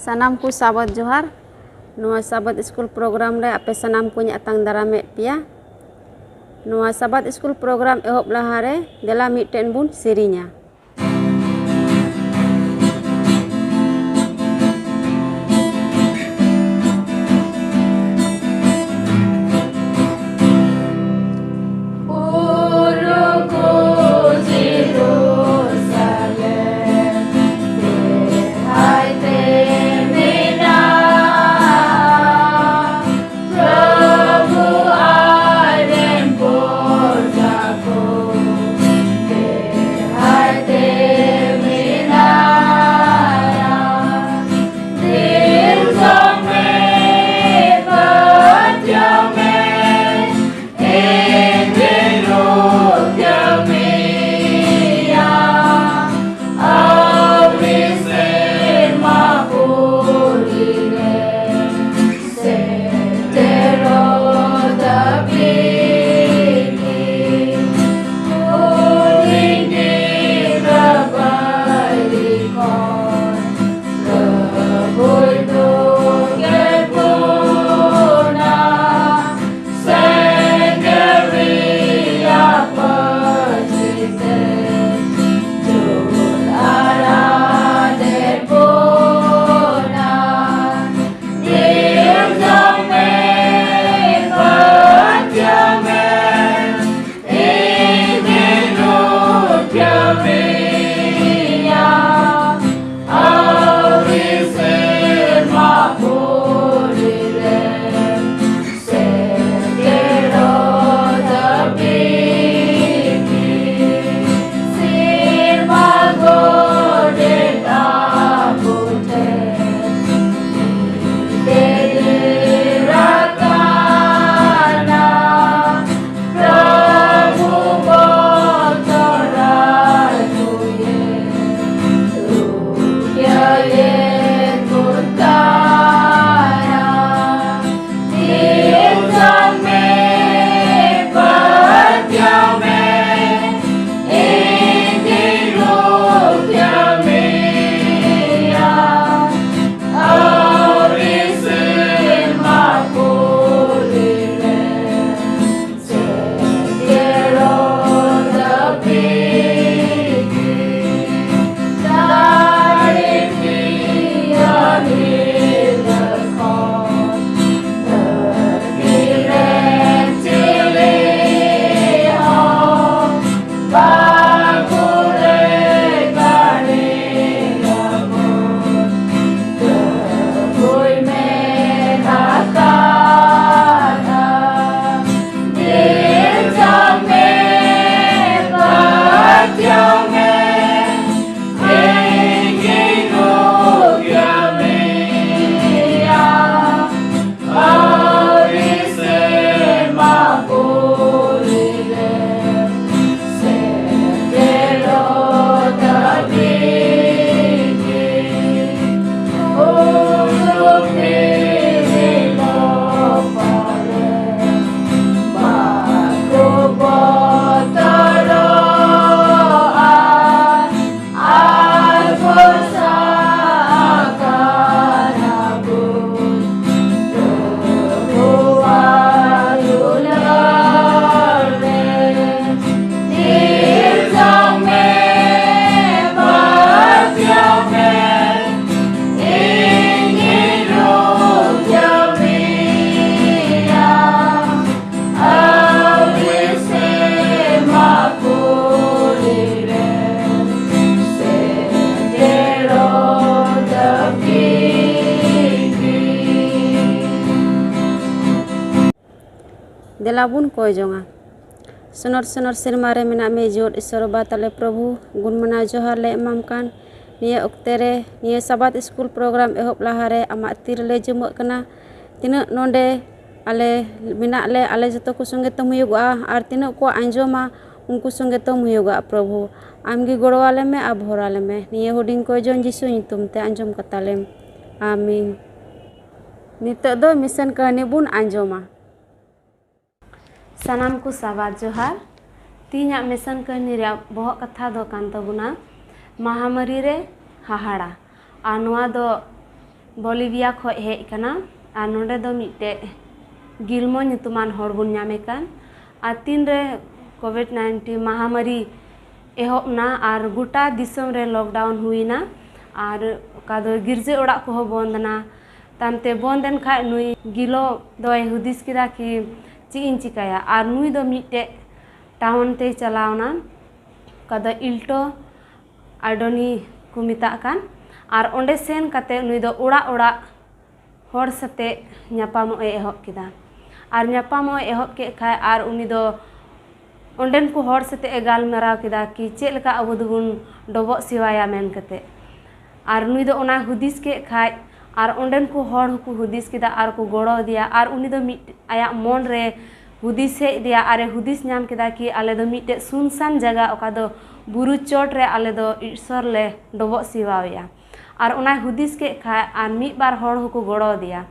Sanam ku sahabat Johar, Noa sahabat school program re ape sanam ku atang darame pia. Noa sahabat school program ehop lahare dela miten bun sirinya. Delabun koy jonga. Sonor sirmare mena me jod isoro batale Prabhu gun mana Johar le emamkan niya oktere niya sabat school program ehop lahare amak tir le jemuk kena tinak nonde ale minak le ale joto ku sunge temu yuga ar tinak ko anjoma unku sunge temu yuga Prabhu amgi goro ale me abhor ale me niya huding koy jon Jisu nyutum te anjom katalem amin. Nitok do mission kahani bun anjoma. Sanam ku sahabat Johar, तीन mission कहनी बहुत कथा दो कान तबुना महामारी रे हाहाड़ा आ नुआ दो Bolivia खो हेज कना और नोडे दो मिटे गिल्मो nyutuman हर बन नामे कान और तीन रे कोविड-19 महामारी एहबना और गोटा दिसम रे लॉकडाउन हुईना और का दो गिरजे ओड़ा को बंदना तामते बंदन खा नुई गिलो दोय हुदिस किदा कि ची चिकाया और नुई दो मिटे टाउन ते चलावना का दो इल्टो आडोनी को मिता कान और ओंडे सेन कते नुई दो ओड़ा ओड़ा हर सते ᱧᱟᱯᱟᱢᱚᱜ एहब किदा और ᱧᱟᱯᱟᱢᱚᱜ एहब के खाय और उनी दो ओंडेन को हर सते गालमाराव किदा कि चेक लका अबो दोबुन डबो सिवाया मेन कते और नुई दो ओना हुदिस के खाय और ओंडेन को हर को हुदिस किदा और को गड़ो दिया और उनी दो मिट आया मन रे हुदिस हे दिया और हुदिस नाम किदा कि आले दो मिटे सुनसान जगह ओका दो बुरु चोट रे आले दो ईश्वर ले डबो सिवाया और उना हुदिस के खाय और मिट बार हर को गड़ो दिया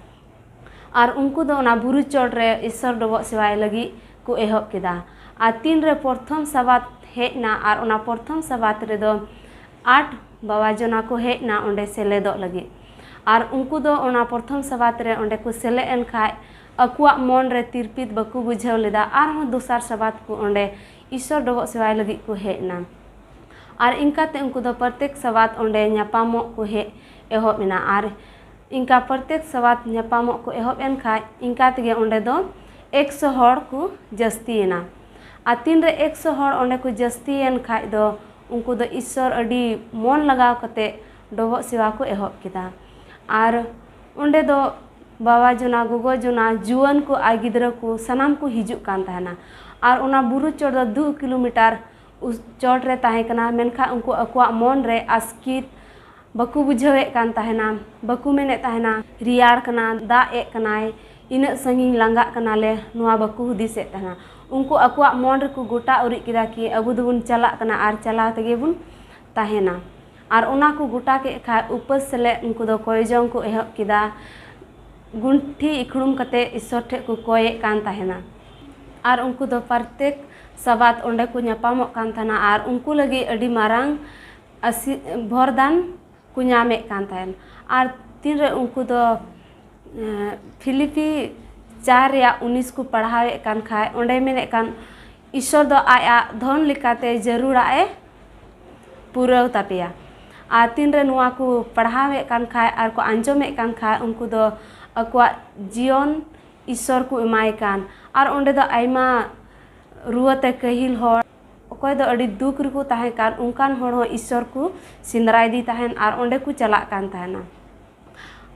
और उनको दो उना बुरु चोट रे ईश्वर डबो सिवाय लगी को एहब किदा और तीन रे प्रथम सबात हेजना और उना प्रथम सबात रे दो 8 बाबा जना को हेजना ओंडे सेलेदो लगी और उनको दो उना प्रथम सबात रे ओंडे को सेले एन खाय अकुआ मन रे तिरपित बकु बुझाव लेदा और हो दोसर सबात को ओंडे ईश्वर डबो सिवाय लगी को हेजना और इनकाते उनको दो प्रत्येक सबात ओंडे ᱧᱟᱯᱟᱢᱚᱜ को हे एहब मेना और इनका प्रत्येक सबात ᱧᱟᱯᱟᱢᱚᱜ को एहब एन खाय इनका तेगे ओंडे दो 100 हर को जस्तीना और तीन रे 100 हर ओंडे को जस्तीन खाय दो उनको दो ईश्वर अडी मन लगाव कते डबो सिवा को एहब किदा और ओंडे दो बाबा जना गोगो जना जुआन को आ गिद्रा को सनाम को हिजुक कान तहना और उना बुरु चोट दो 2 किलोमीटर उस चोट रे ताहे कना मेनखा उनको अकुआ मन रे आस्कित बकु बुझावे कान तहना बकु मेने तहना रियार कना दा ए कनाय इना संगिंग लांगा कनाले नुआ बकु हुदिसे तहना उनको अकुआ मन रे को गोटा उरी किदा कि अबु दुबुन चला कना और चला तेगे बुन तहना और उना को गोटा के खा उपस सेले उनको दो कोयजों को एहब किदा गुंठी इखड़ुम कते ईश्वर ठे को कोये कान तहना और उनको दो प्रत्येक सबात ओंडे को ᱧᱟᱯᱟᱢᱚᱜ कान तहना और उनको लगी अडी मारांग भरदान को ᱧᱟᱢᱮ कान तहन और तीन रे उनको दो फिलिपी 4 या 19 को पढ़ावे कान खाय ओंडे मेने कान ईश्वर दो आया धन लिकाते जरूरा ए पूरा तापिया और तीन रे नुआ को पढ़ावे कान खाय और को आंजोमे कान खाय उनको दो अकुआ जीवन ईश्वर को एमाय कान और ओंडे दो आयमा रुआते कहिल हर अकोय दो अडी दुख रको ताहे कान उनकान हर हो ईश्वर को सिंदराय दी ताहेन और ओंडे को चला कान ताहेना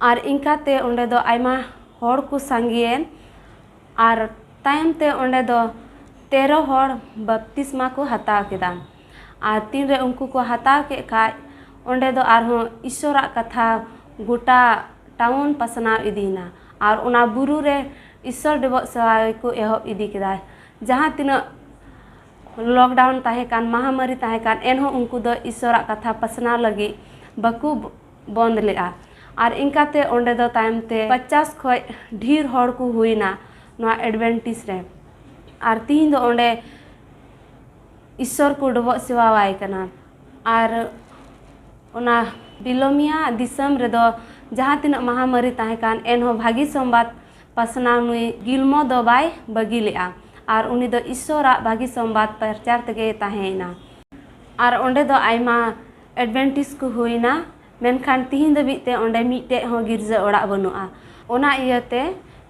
और इनकाते ओंडे दो आयमा हर को संगियन और तायम ते ओंडे दो 13 हर बपतिस्मा को हताव केदा और तीन रे उनको को हताव के खाय ओंडे दो और हो ईश्वर कथा गोटा टाउन पसना इदीना और उना बुरु रे ईश्वर डबो सवाय को एहब इदी केदा जहाँ तीना लॉकडाउन ताहे कान महामारी ताहे कान एनहो उनको दो ईश्वर कथा पसना लगी बकु बंद लेआ और इनकाते ओंडे दो तायम ते 50 खय ढेर हर को हुईना नोआ एडवेंटिस रे और तीन दो ओंडे ईश्वर को डबो सेवावाय कना और ओना बिलोमिया दिसम रे दो जहाँ तीना महामारी ताहे कान एनहो भागी संबाद पसना नुई गिलमो दो बाय बगी लेआ और उनी दो ईश्वर भागी संबाद प्रचार तेगे ताहेना और ओंडे दो आयमा एडवेंटिस को हुईना मेनखान तीन दबिते ओंडे मिटे हो गिरजा ओड़ा बनुआ ओना इयते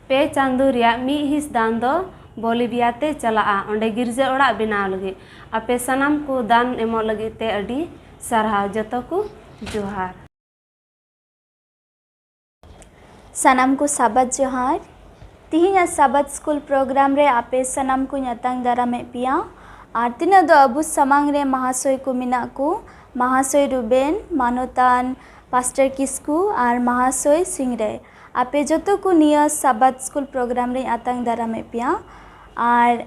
पे चांदो रिया मी हिस दान दो बोलिविया ते चला ओंडे गिरजा ओड़ा बनाव लगे आपे सनाम को दान एमो लगे ते अडी सरहाव जतो को जोहार सनाम को साबत जोहार तिहिना साबत स्कूल प्रोग्राम रे आपे सनाम को ᱧᱟᱛᱟᱝ दारामे पिया और तीना दो अबु समांग रे महाशय को मिना को महाशय रुबेन मानोतान पास्टर किस्कू और महाशय सिंगरे आपे जतो को निया साबत स्कूल प्रोग्राम रे ᱧᱟᱛᱟᱝ दारामे पिया और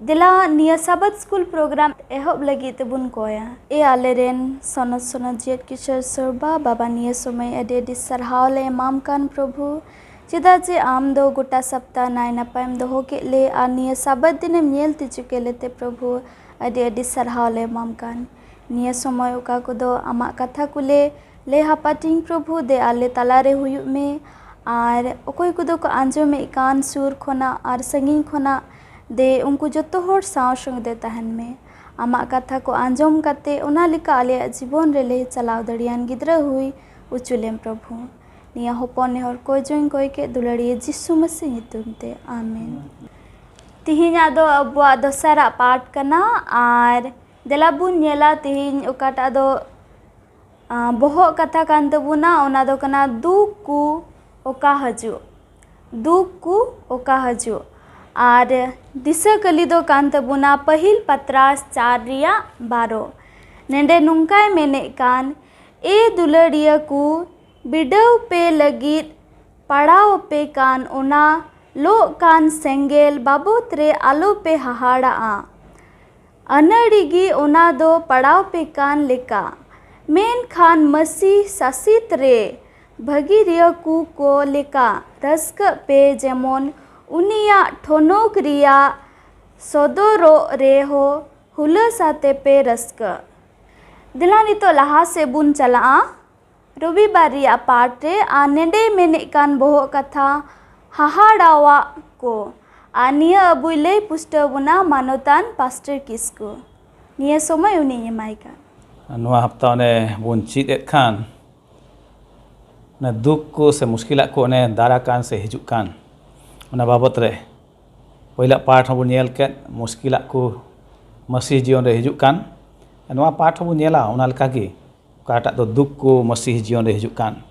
दिला निया साबत स्कूल प्रोग्राम एहब लगी तेबुन कोया ए आलेरेन सोनत सोनत जेट किशोर सरबा बाबा निया समय अडे अडे सरहाव ले माम कान प्रभु चेदा जे आम दो गोटा सप्ताह नाय नपायम दोहो के ले आ निया साबत दिनेम नेल तिचुके लेते प्रभु अडे अडे सरहाव ले माम कान निया समय ओका को दो आमा कथा कुले ले हापाटिंग प्रभु दे आले तालारे हुयुग मे और अकोय कुदो को आंजोमे कान सुर खोना और संगिन खोना दे उनको जतो होर साव संग दे तहन में आमा कथा को आंजोम कते ओना लिका आले जीवन रे ले चलाव दड़ियान गिद्रा हुई उचुलेम प्रभु निया होपन नेहर कोय जोइन कोय के दुलड़िए जिसु मसीह nyutum ते आमीन। तिहिना दो अबुआ दोसरा पाठ कना और देलाबुन नेला तिहिन ओकाटा दो बोहो कथा कान तबुना ओना दो कना दुख को ओका हजु दुख को ओका हजु और दिशा कली दो कान तबुना पहिल पत्रास 4 रिया 12 नेंडे नुंकाय मेने कान ए दुलड़िया को बिडव पे लगित पड़ाव पे कान ओना लो कान सेंगेल बाबोत रे आलो पे हाहाड़ा अनड़िगी ओना दो पड़ाव पे कान लेका मेन खान मसीह सासित रे भगी रिया को लेका रस्क पे जेमोन उनिया ठोनोक रिया सदोरो रे हो हुला साते पे रस्क दिलानी तो लहा से बुन चला रविवार रिया पाठ रे नेंडे मेने कान बोहो कथा हाहाड़ावा को निया अबुई ले पुष्टबुना मानोतान पास्टर किसको निया समय उनी माइका नवा हफ्ता ने बुन चीत खान ने दुख को से मुश्किल को ने दारा कान से हिजुक कान उना बाबत रे पहिला पाठ हबुन नेल के मुश्किल को मसीह जीवन रे हिजुक कान नवा पाठ हबुन नेला उना लका की काटा तो दुख को मसीह जीवन रे हिजुक कान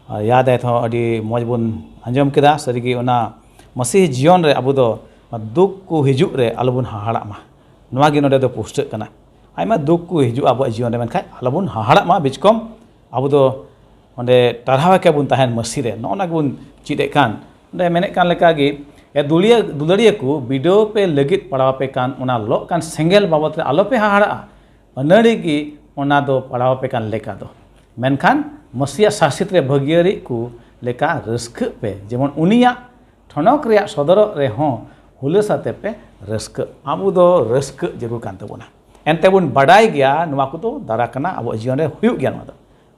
याद है तो अडी मौज बुन अंजम केदा सरीगी उना मसीह जीवन रे अबु दो दुख को हिजुक रे अलबुन हाहाड़ा मा नवा गे नोडे दो पुष्ट कना आयमा दुख को हिजुक अब जीवन रे मेनखाय अलबुन हाहाड़ा मा बिचकम अबु दो ओंडे टरहाव के बुन ताहेन मसीह रे नोना बुन चिदे कान ओंडे मेने कान लेका गे ए दुलड़िया को बिडो पे लगित पड़ाव पे कान ओना लो कान सेंगेल बाबत रे आलो पे हाहाड़ा अनड़ी की ओना दो पड़ाव पे कान लेका दो मेनखान मसीह शासित रे भगियरी को लेका रस्क पे जेमन उनिया ठनक रे सदर रे हो हुले साते पे रस्क आबु दो रस्क जरूर कान तबुना एनते बुन बडाई गया नुवा को तो दारा कना अब जीवन रे हुयु गया नुवा दो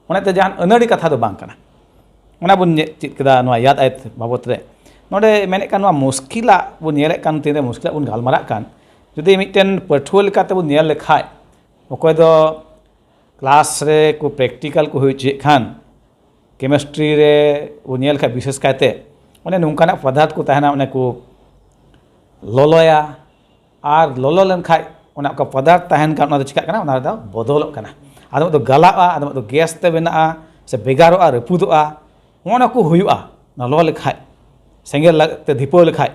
ओनाते जहान अनड़ी कथा दो बांग कना ओना बुन चित कदा नुवा याद आयत बाबत रे नोडे मेने कान नुवा मुश्किला बुन नेले कान तिरे मुश्किला बुन गालमारा कान जुदी मिटन पठुआ लेकाते बुन नेल लेखाय ओकय दो क्लास रे को प्रैक्टिकल को हुई खान केमिस्ट्री रे उनियल का विशेष कहते उन्हें नुकाना पदार्थ को तहना उन्हें को लोलोया और लोलो लेन खाय उन्हें का पदार्थ तहन का उन्हें चिका करना उन्हें बदलों करना आदम तो गला आदम तो गैस ते बना से बेगारो रपुदो उन्हें को हुआ लो लेखाय सेंगेल लगते दीपो लेखाय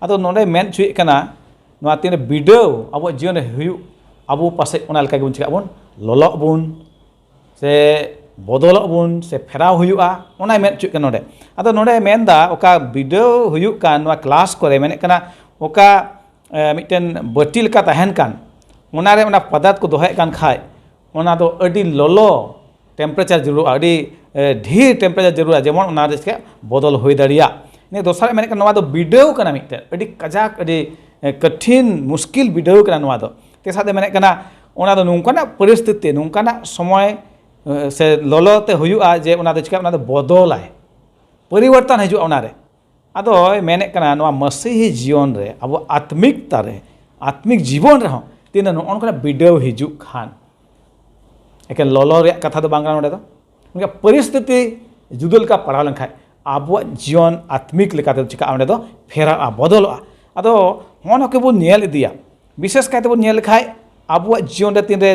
अदो नोडे मेन चुई करना नोआ तीन वीडियो अब जीवन हुई अब पासे उन्हें लेका चिका बन लोलो बुन से बदल बुन से फेराव हुआ उन्हें मेन चुक नोडे अदो नोडे मेनदा ओका वीडियो हुयुक कान नोआ क्लास करे मेने कना ओका मिटन बटी लेका तहन कान उनारे उना पदार्थ को दोहे कान खाय उना दो अडी लोलो टेम्परेचर जरूर अडी ढेर टेम्परेचर जरूर जेमन उना रे बदल होई दड़िया ने दोसर मेने कना नोआ दो वीडियो कना मिटन अडी कजाक अडी कठिन मुश्किल वीडियो कना नोआ दो ते साथे मेने कना ओना दो नुंकाना परिस्थिति नुंकाना समय से लोलोते हुआ जे ओना दो चिका ओना दो बदलाय परिवर्तन हजू ओना रे अदो मेने कना नोआ मसीह जीवन रे अब आत्मिकता रे आत्मिक जीवन रे तीन नोनका वीडियो हिजू खान एके लोलो रे कथा दो बांगला नोडे दो उनका परिस्थिति जुदल का पढ़ा लेखाय अब जीवन आत्मिक लेकाते चिका ओंडे दो फेरा बदलवा अदो होन के बो नेल इदिया विशेष कायते बो नेल लेखाय अब जीवन तीन रे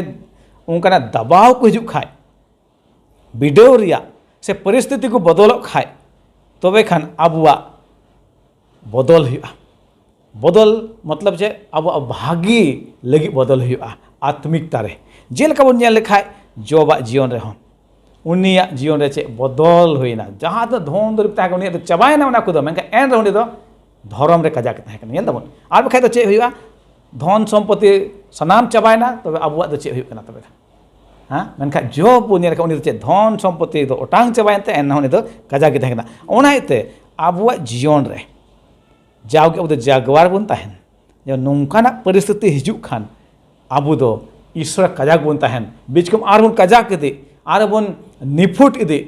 उनका दबाव को हिजू खाए वीडियो रिया से परिस्थिति को बदल खाए तबे खान अब बदल हुआ बदल मतलब जे अब भागी लगी बदल हुआ आत्मिकता रे जेलका बन नेल लेखाय जोबा जीवन रे उनिया जीवन रे चे बदल हुईना जहाँ तो धन दुरीब तक उनिया तो चबायना उना को दो मेनका एन रे दो धर्म रे कजा के तहकन नेल दबन आर बखाय तो चे हुआ धन सम्पत्ति सनाम चबायना तब अब दो चे हुई तब हाँ मेनखा जो पुनिया उनी चे धन सम्पत्ति दो ओटांग चबायनते एन उनी दो कजा के तहकना ओनाइते अब जीवन रे जाओगे अब दो जागवार बन तहन जो नोंकाना परिस्थिति हिजू खान अब दो ईश्वर कजाक बन तहन बीचकम आर बन कजा के दे आरो बन निफुट इदि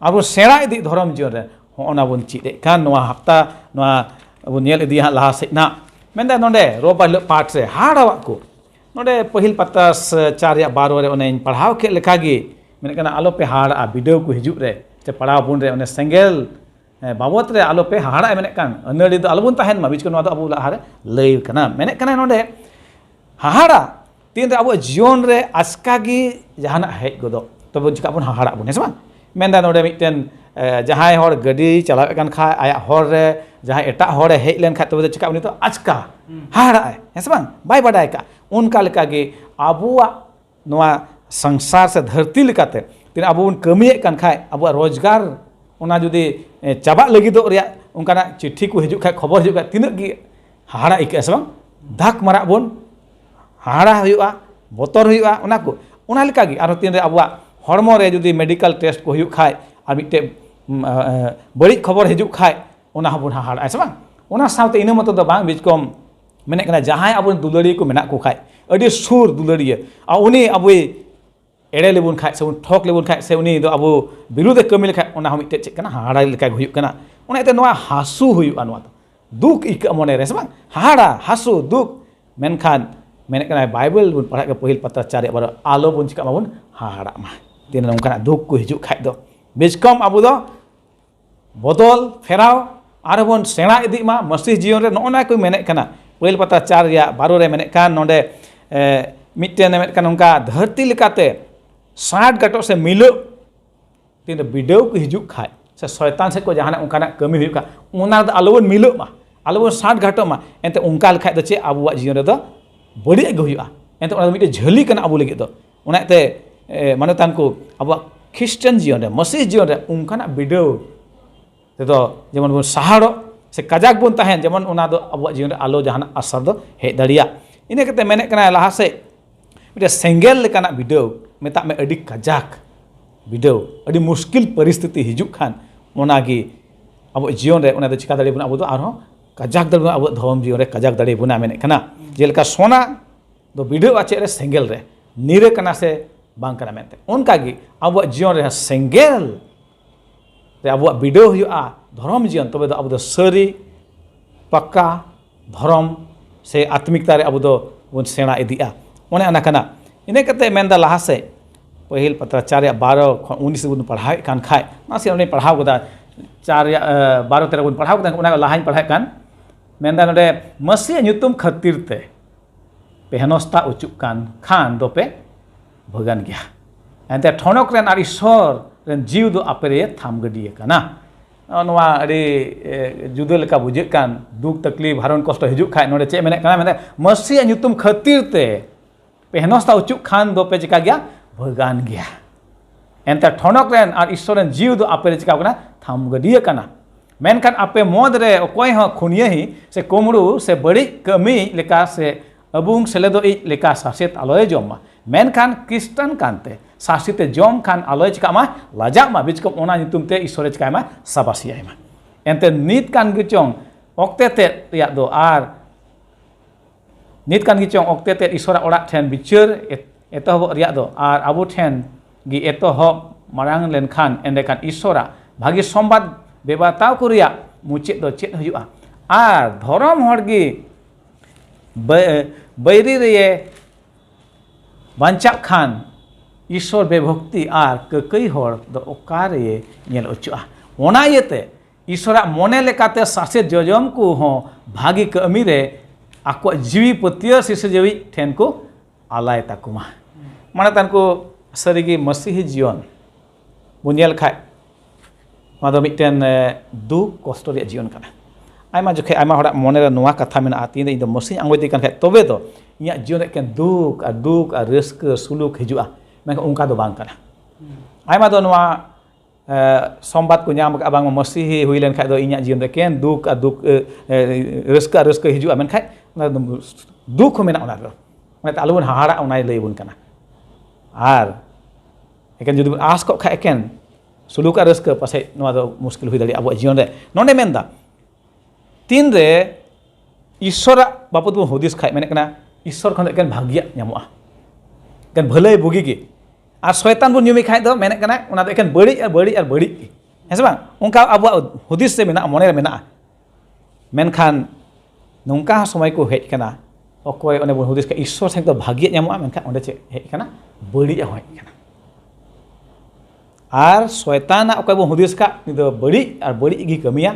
आरो सेरा इदि धर्म जीवन रे होना बन चीद कान नोआ हफ्ता नोआ बन नेल इदि हा लाहा सेना मेंदा नोंडे रोबा हिलो पाठ से हाड़ावा को नोंडे पहिल पत्ता 4 या 12 रे ओने पढ़ाव के लेखागी मेने कना आलो पे हाड़ा वीडियो को हिजुक रे ते पढ़ाव बुन रे ओने सेंगेल बाबत रे आलो पे हाड़ा मेने कान अनड़ी दो आलोबन ताहेन मा बीच को नोआ दो अबु लाहा रे लई कना मेने कना नोंडे हाड़ा तीन रे अबु जीवन रे आसकागी जहाना हेज गोदो तबे चिका बन हाड़ा बन हेस बा मेंदा नोंडे मिटन जहाय हर गडी चलावे कान खा आया हर रे जहां एटा हरे हेज लेन खा तबे चिका उनी तो आचका हाड़ा हेस बा बाय बडाय का उनका लेकागे आबुआ नोआ संसार से धरती लेकाते तीन आबु उन कमिये कान खाय आबुआ रोजगार उना जुदी चाबा लगी दो रिया उनकाना चिट्ठी को हिजुक खाय खबर हिजुक खाय तिनक गी हाड़ा इके हेस बा धाक मारा बन हाड़ा हुआ बोतर हुआ उना को उना लेकागे आरो तीन रे आबुआ हरमो रे जुदी मेडिकल टेस्ट को हुआ खाय और मिट्टे बड़ी खबर हिजुक खाय उना हबन हाड़ा हेस बा उना सावते इना मतो दो बांग बिचकम मेने कना जहां अब दुलड़ी को मेना को खाय अडी सुर दुलड़िया आ उनी अब एड़े लेबुन खाय से उन ठोक लेबुन खाय से उनी दो अब विरुद्ध कमी लेखाय उना हम मिट्टे चेक कना हाड़ा लेका हुयुक कना उना एते नोआ हासु हुयुआ नोआ दुख इक मने रे से बा हाड़ा हासु दुख मेनखान मेने कना बाइबल बुन पढ़ा के पहिल पत्र 4 बार आलो बुन चिका माबुन हाड़ा मा तीन नोंकाना दुख को हिजुक खाय दो बेजकम अब दो बदल फेराव आरो बन सेना इदि मा मसीह जीवन रे नोना को मेने कना पहिल पता 4 या 12 रे मेने कान नोंडे मिट्टे ने मेन उनका धरती लेकाते 60 गटो से मिलो तीन वीडियो को हिजुक खाय से शैतान से को जहाना उनका कमी हुई का उना आलोबन मिलो मा आलोबन 60 गटो मा एंते उनका लेखाय द चे आबुआ जीवन रे दो बड़ी गे हुआ एंते उना मिट्टे झली कना आबु लगे दो उना एते माने तान को आबुआ ख्रिस्टियन जीवन रे मसीह जीवन रे उनका वीडियो ते दो जेमन बन सहारो से काजाक बन ताहेन जेमन उना दो आबुआ जीवन रे आलो जहाना असर दो हे दड़िया इने कते मेने कना लाहा से मिटे सेंगेल लेकाना वीडियो मेता में अडी काजाक वीडियो अडी मुश्किल परिस्थिति हिजुक खान ओनागी अब जीवन रे उना दो चिका दड़े बन अब दो आरो काजाक दड़ अब धर्म जीवन रे काजाक दड़े बना मेने कना जेलका सोना दो वीडियो आचे रे सेंगेल रे नीरे कना से बांग कना मेनते उनकागी अब जीवन रे सेंगेल रे अब वीडियो हुआ धर्म जीवन तबे दो अब दो सरी पक्का धर्म से आत्मिकता रे अब दो बन सेना इदिया ओने अना कना इने कते मेनदा लाहा से पहिल पत्र 4 या 12 19 बन पढ़ाई कान खाय नासे उनी पढ़ाव गदा 4 या 12 13 बन पढ़ाव गदा उना लाहाइन पढ़ाई कान मेनदा नडे मसीह ᱧᱩᱛᱩᱢ खातिर ते पेहनोस्ता उचुक कान खान दो पे भगन गया एंते ठोनक रेन आर ईश्वर रेन जीव दो आपेरे थाम गडिए काना नोआ अरे जुदा लेका बुझे कान दुख तकलीफ हरण कष्ट हिजुक खाय नोडे चे मेने काना मेने मसीह ᱧᱩᱛᱩᱢ खातिर ते पेहनोस्ता उचुक खान दो पे चिका गया भगन गया एंते ठोनक रेन आर ईश्वर रेन जीव दो आपेरे चिका कना थाम गडिए काना मेनखान आपे मद रे अकोय ह खुनिये ही से कोमड़ू से बड़ी कमी लेका से अबुंग सेलेदो इ लेका सासेत आलोय जम्मा मेनखान क्रिस्टन कानते सासिते जम खान आलोय चिका मा लाजा मा बिचको ओना नितुम ते ईश्वर चिका मा साबासिया मा एंते नीत कान गिचों ओक्ते ते रिया दो आर नीत कान गिचों ओक्ते ते ईश्वर ओड़ा ठेन बिचार एतहब रिया दो आर आबु ठेन गी एतहब मारांग लेनखान एंडेखान ईश्वरा भागी संबाद बेबाताव को रिया मुचेद दो चेद हुआ आर धर्म हड़गी बैरी रे बांचा खान ईश्वर बेभक्ति आर ककई हर दो ओकारे नेल उचुआ ओना येते ईश्वरा मोने लेकाते सासे जजम को हो भागी कमी रे आको जीवी पतिय शिष्य जीवी ठेन को आलाय ताकुमा माने तानको सरीगी मसीही जीवन बुनियल खाय मादो मिटेन दुख कष्ट रे जीवन काना आयमा जखे आयमा हड़ा मोने रे नोआ कथा मेना आतीन इन दो मसीह आंगोती कान खाय तबे दो इया जीवन के दुख आ रस्क सुलुक हिजुआ मैं उनका दो बांग काना आयमा दो नोआ संबाद को नाम का बांग मसीही हुइलेन खाय दो इया जीवन के दुख रस्क हिजुआ मेन खाय दुख मेना ओना दो माने आलुबन हाहाड़ा ओनाय लैबुन काना आर एकेन जुदी आस को खाय एकेन सुलुक रस्क पासे नोआ दो मुश्किल हुई दाड़ी अब जीवन रे नोंडे मेनदा तीन रे ईश्वर बापद हुदिस खाय मेने कना ईश्वर खन एकेन भाग्य नामोआ एकेन भलाई बुगी गे और शैतान बन ᱧᱩᱢᱮ खाय दो मेने कना उना दो एकेन बड़ी और बड़ी और बड़ी है से बांग उनका अब हुदिस से मेना मने मेना मेनखान नोंका समय को हेज कना अकोय ओने बन हुदिस का ईश्वर से तो भाग्य ᱧᱟᱢᱚᱜᱼᱟ मेनखान ओंडे चे हेज कना बड़ी आ हेज कना और शैतान अकोय बन हुदिस का नि दो बड़ी और बड़ी गी कमिया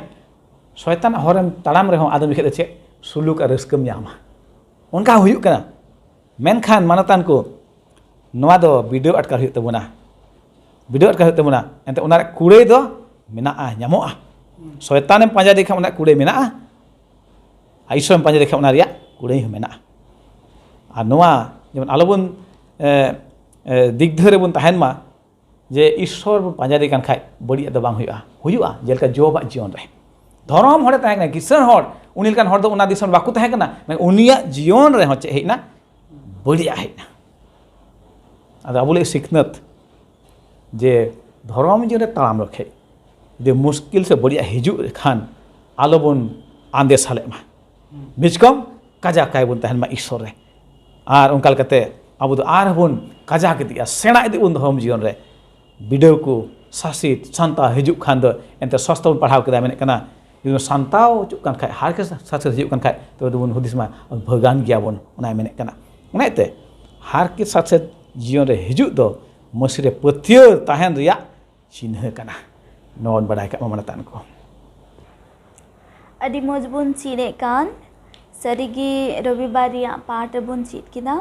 शैतान हरम ताड़ाम रहो आदम लिखे चे सुलुक और रस्कम ᱧᱟᱢᱟ उनका हुयुग कना मेनखान मानतान को नोआ दो वीडियो अटकार हुयुग तबुना वीडियो अटकार हुयुग तबुना एंते उनारे कुड़े दो मेनाआ ᱧᱟᱢᱚᱜᱼᱟ शैतान एम पांजा देखा उना कुड़े मेनाआ ईश्वर एम पांजा देखा उना रिया कुड़े ही मेनाआ और नोआ जेमन आलोबन दिग्ध रे बन ताहेन मा जे ईश्वर बन पांजा देखान खाय बड़ी दो बांग हुयुगा जेलका जोबा जीवन रे धर्म हड़े ताहें कना किसान हड़ उनी लेकान हड़ दो उना दिसम बाकु ताहें कना उनिया जीवन रे चे हेजना बड़िया हेजना आदा अबुले सिखनत जे धर्म जीवन रे ताम रखे जे मुश्किल से बढ़िया हिजु खान आलोबन आंदे साले मा बिचकम काजा काय बन ताहेन मा ईश्वर रे और उनका लेकाते अब दो आर बन काजा के दिया सेना इदि उन धर्म जीवन रे वीडियो को शासित शांता हिजु खान दो एंते स्वस्थ बन पढ़ाव केदा मेने कना जो शांताव चुक कान खाय हार के साथ हिजु कान खाय तो बन हुदिस मा भगान गया बन उना मेने कना उनाते हार के साथ जीवन रे हिजु दो मसीरे पथियो ताहेन रिया चिन्ह कना नोन बडाय का ममनतान को अडी मजबून चीरे कान सरिगी रविवार रिया पाठ बुन चीत किदा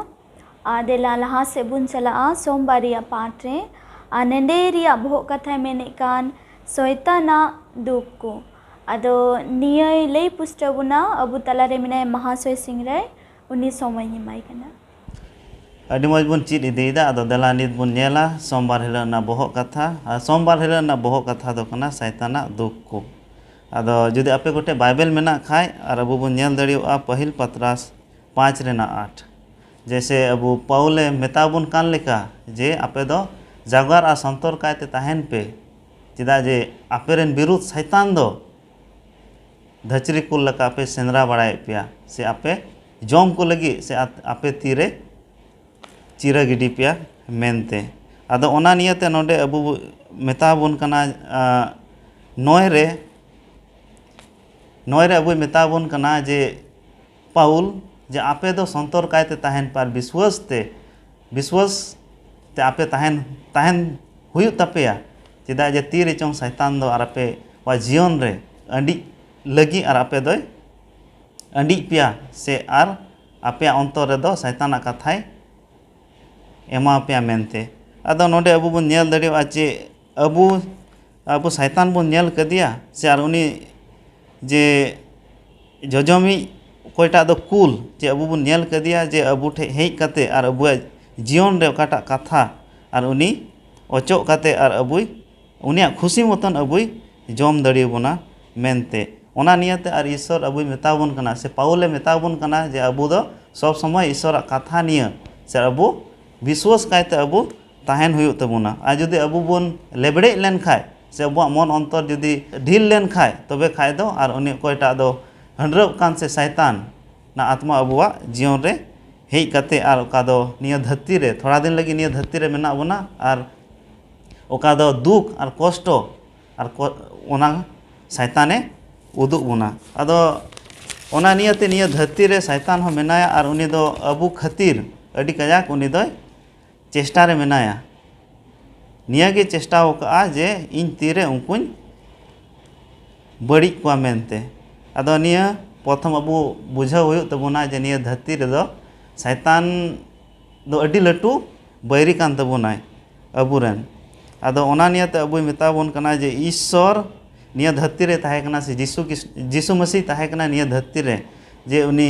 आदेला लहा से बुन चला सोमवार रिया पाठ रे आनंदे रिया बहुत कथा मेने कान शैताना दुख को अदो निय लई पुष्टबुना अबु तला रे मेने महाशय सिंह रे उनी समय निमाई कना अभी मजबून चीज इदीदा अदो दला नित बुन नेला सोमवार हिला ना बहुत कथा और सोमवार हिला ना बहुत कथा दो कना शैताना दुख को अदो जुदि आपे गोटे बाइबल मेना खाय और अबु बुन नेल दड़ियोआ पहिल पत्रास 5 रेना 8 जैसे अबु पाउले मेताबुन कान लेका जे आपे दो जागार आ संतर कायते ताहेन पे चिदा जे आपे रेन विरुद्ध शैतान दो धचरी को लका आपे सेंद्रा बड़ाय पिया से आपे जॉम को लगी से आपे तीरे चिरा गिडी पिया मेनते अदो ओना नियते नोडे अबु मेताबुन कना नोय रे अबु मेताबुन कना जे पाउल जे आपे दो संतर कायते ताहेन पर विश्वास ते आपे ताहेन हुयु तपेया चिदा जे तीरे चों शैतान दो आपे वा जीवन रे अंडी लगी और आपे दो अंडी पिया से आर आपे अंतर रे दो शैताना कथाय एमा पे मेनते अदो नोडे अबु बुन नेल दड़ियोआ चे अबु शैतान बुन नेल कदिया से आर उनी जे जजमी कोयटा दो कुल जे अबु बुन नेल कदिया जे अबु ठे हेज कते आर अबुआ जीवन रे ओकाटा कथा आर उनी ओचो कते आर अबुई उनिया खुशी मतन अबुई जम दड़ियोबना मेनते ओना नियते आर ईश्वर अबुई मेताबुन कना से पाउले मेताबुन कना जे अबु दो सब समय ईश्वर कथा निय से अबु विश्वास कायते अबु ताहेन हुयु तबुना आ जुदि अबु बुन लेबड़े लेन खाय से अबुआ मन अंतर जुदि ढील लेन खाय तबे खाय दो आर उनी कोयटा दो हंड्रब कान से शैतान ना आत्मा अबुआ जीवन रे हेज कते आर ओका दो निया धरती रे थोड़ा दिन लगी निया धरती रे मेना बना आर ओका दो दुख आर कष्ट आर ओना शैताने उदुग बना अदो ओना नियते निया धरती रे शैतान हो मेनाया आर उनी दो अबु खातिर अडी कजाक उनी दो चेष्टा रे मेनाया निया गे चेष्टा होका जे इन तीरे उनकुन बड़ी को मेनते अदो निया प्रथम अबु बुझाव हुयु तबुना जे निया धरती रे दो शैतान दो अडी लटू बैरी कान तबुनाय अबुरेन अदो ओना नियते अबु मेताबुन कना जे ईश्वर निया धरती रे ताहे कना से जीसु मसीह ताहे कना निया धरती रे जे उनी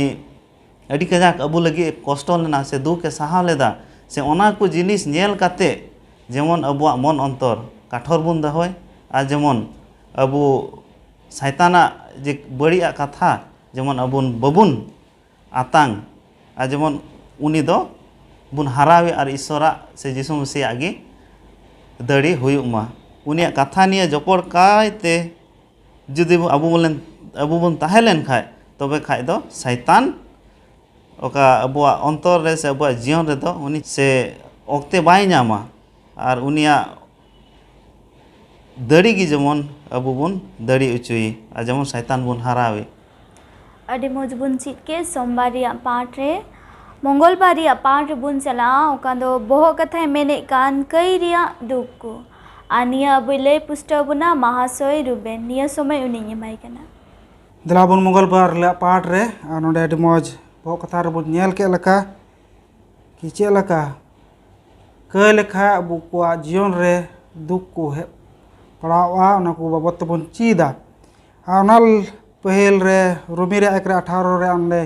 अडी कजाक अबु लगी कष्ट लेना से दुख के सहाव लेदा से ओना को जिनिस नेल काते जेमन अबुआ मन अंतर काठोर बुन दहोय आ जेमन अबु शैताना जे बड़िया कथा जेमन अबुन बबुन आतांग आ जेमन उनी दो बुन हरावे आर ईश्वरा से जीसु मसीह आगे दड़ी हुयुमा उनिया कथा निया जपड़ कायते जुदि अबु बुन ताहेलेन खाय तबे खाय दो शैतान ओका अबुआ अंतर रे से अबुआ जीवन रे दो उनी से ओक्ते बाय नामा और उनिया दड़ी की जेमन अबो बन दड़ी उचुई और जेमन शैतान बन हरावे अडी मौज बुन चीज के सोमवार रिया पाठ रे मंगलवार रिया पाठ रे बुन चला ओका दो बोहो कथा मेने कान कई रिया दुख को आनिया अबले पुष्टा बुना महाशय रुबेन निया समय उनी एमाई कना दला बुन मंगलवार ले पाठ रे नोडे अडी मौज बोहो कथा रे बुन नेल के लका कि चे लका कई लेखा अबु को जीवन रे दुख को है पड़ावा ना को बाबत बुन चीदा आनल पहल रे रोमी रे 18 रे अंडे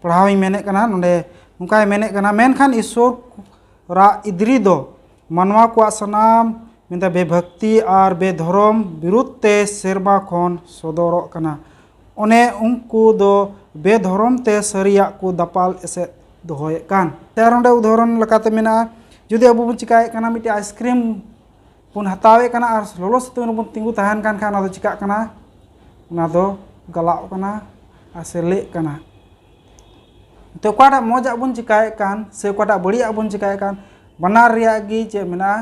पढ़ाई मेने कना नोडे नुकाय मेने कना मेनखान ईश्वर रा इद्री दो मानवा को सनाम मिंदा बेभक्ति और बेधर्म विरुद्ध ते सेरबा खन सदर कना ओने उनको दो बेधर्म ते सरिया को दपाल एसे दोहोय कान तेर नोडे उदाहरण लकाते मेना जुदि अबु बुन चिकाय कना मिटे आइसक्रीम बुन हतावे कना और लोलो सितुन बुन तिंगु तहान कान खान ना दो चिका कना ना दो गलाव कना आसेले कना तो कोटा मौजा बुन चिकाय कान से कोटा बड़िया बुन चिकाय कान बनार रिया गी चे मेना